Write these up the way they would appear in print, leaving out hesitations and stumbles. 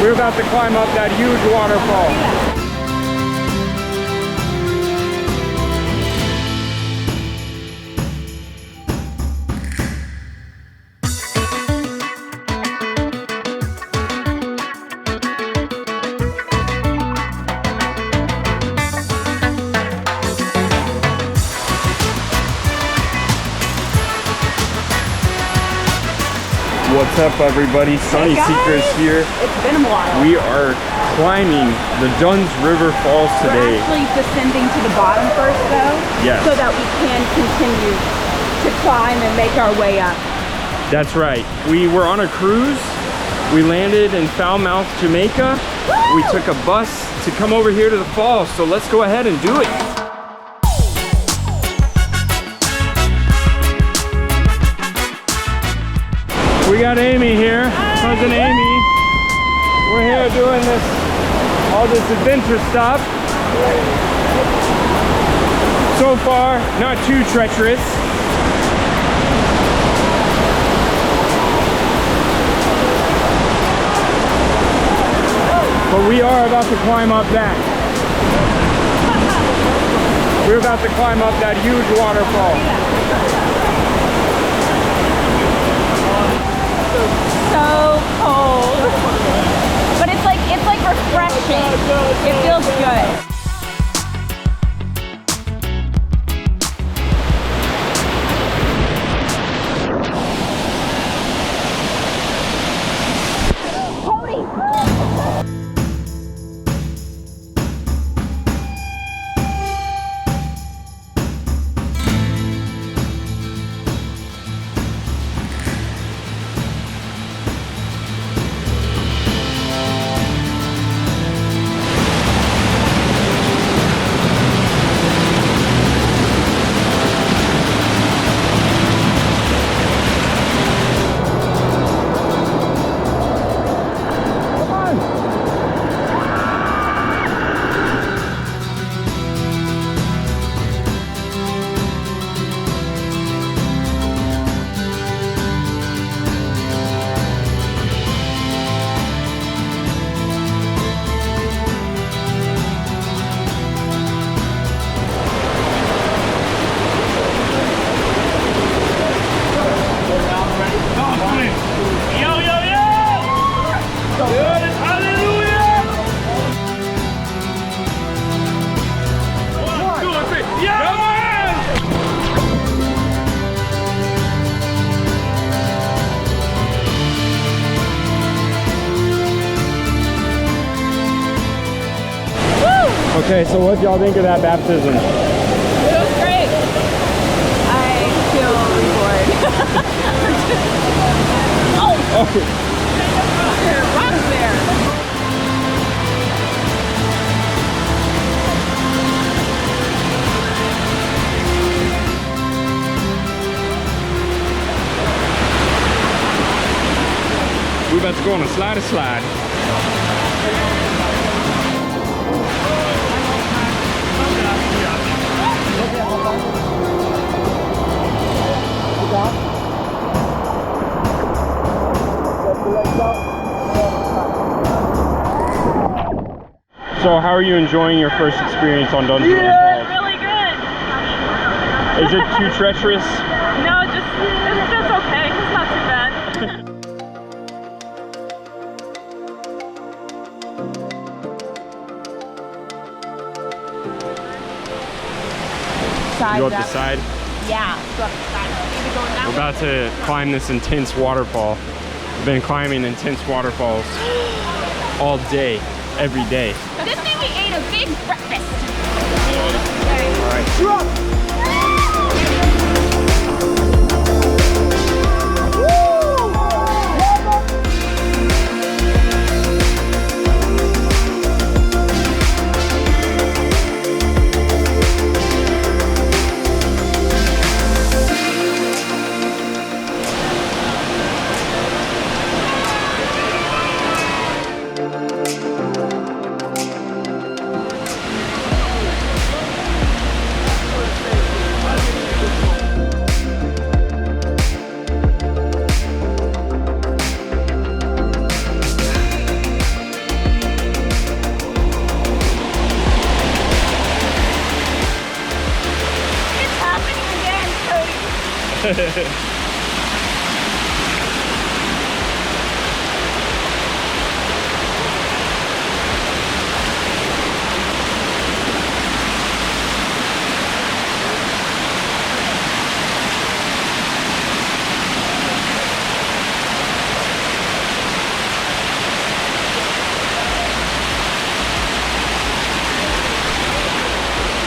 We're about to climb up that huge waterfall. What's up, everybody? Sunny Seekers here. It's been a while. We are climbing the Dunn's River Falls today. We're actually descending to the bottom first, though, yes, so that we can continue to climb and make our way up. That's right. We were on a cruise. We landed in Falmouth, Jamaica. Woo! We took a bus to come over here to the falls, so let's go ahead and do it. We got Amy here, cousin Amy. We're here doing all this adventure stuff. So far, not too treacherous. But we are about to climb up that. We're about to climb up that huge waterfall. So cold, but it's like refreshing. It feels good. Okay, so what y'all think of that baptism? It was great. I feel bored. Oh! There are rocks there. We're about to go on a slide. So how are you enjoying your first experience on Dunn's River Falls? Really good. Is it too treacherous? No, it's just okay. It's not too bad. You go up the side? Yeah, go up the side. We're about to climb this intense waterfall. We've been climbing intense waterfalls all day, every day. This day we ate a big breakfast. All right.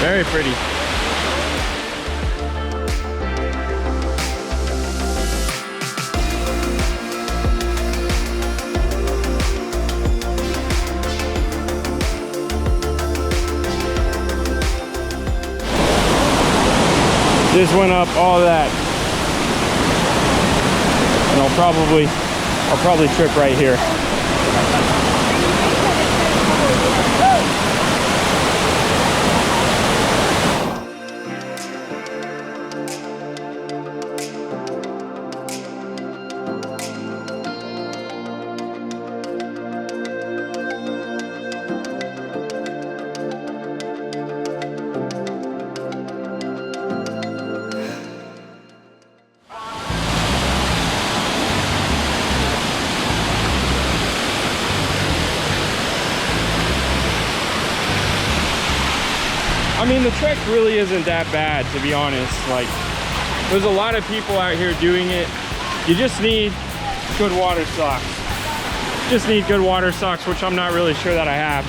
Very pretty. Just went up all that. And I'll probably trip right here. I mean, the trek really isn't that bad, to be honest. Like, there's a lot of people out here doing it. You just need good water socks. Just need good water socks, which I'm not really sure that I have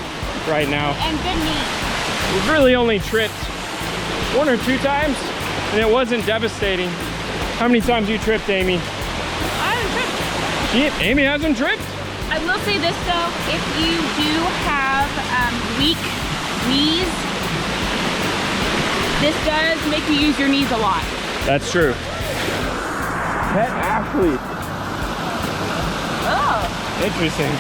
right now. And good meat. We've really only tripped 1 or 2 times, and it wasn't devastating. How many times you tripped, Amy? I haven't tripped. Amy hasn't tripped? I will say this though, if you do have weak knees, this does make you use your knees a lot. That's true. Pet athlete. Oh. Interesting.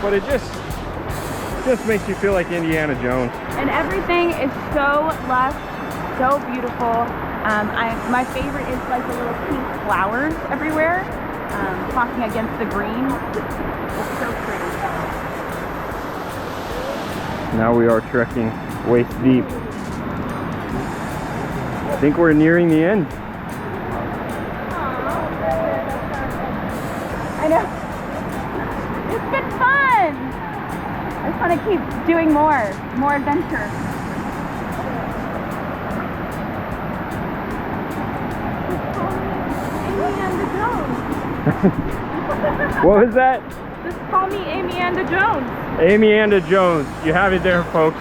But it just makes you feel like Indiana Jones. And everything is so lush, so beautiful. My favorite is like the little pink flowers everywhere, talking against the green. It's so pretty. Now we are trekking waist deep. I think we're nearing the end. I know. It's been fun. I just want to keep doing more adventure. What was that? Just call me Amyanda Jones. Amyanda Jones. You have it there, folks.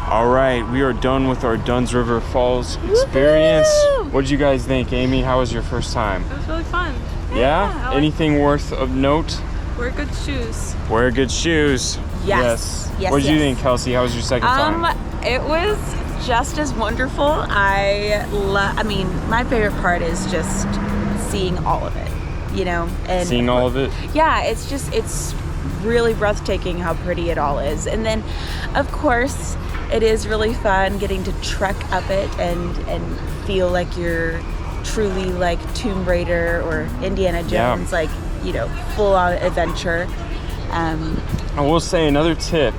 All right, we are done with our Dunn's River Falls experience. What did you guys think, Amy? How was your first time? It was really fun. Yeah? Anything worth of note? Wear good shoes. Wear good shoes. Yes. What did you think, Kelsey? How was your second time? It was just as wonderful. I mean, my favorite part is just seeing all of it, you know, and seeing all of it? Yeah, it's really breathtaking how pretty it all is. And then, of course, it is really fun getting to trek up it and feel like you're truly like Tomb Raider or Indiana Jones, like, you know, full-on adventure. I will say another tip: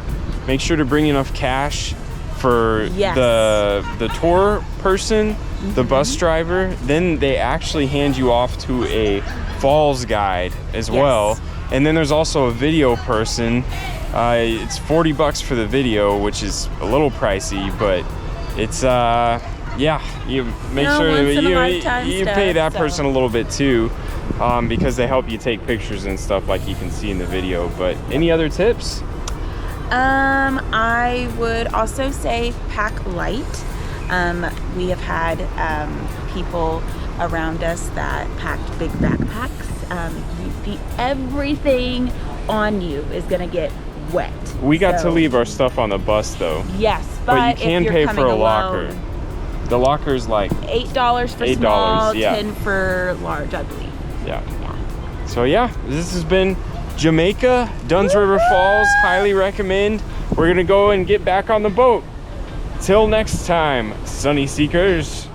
make sure to bring enough cash for the tour person, the bus driver. Then they actually hand you off to a falls guide as well. And then there's also a video person. It's $40 for the video, which is a little pricey, but it's you make sure that you pay that person a little bit too, because they help you take pictures and stuff like you can see in the video. But any other tips? I would also say pack light. We have had people around us that packed big backpacks. Everything on you is gonna get wet. We got to leave our stuff on the bus though. Yes, but you can pay for a locker. Alone, the locker's like $8 for small, $10 for large, I believe. Yeah. So yeah, this has been Jamaica, Dunn's River Falls. Highly recommend. We're gonna go and get back on the boat. Till next time, Sunny Seekers.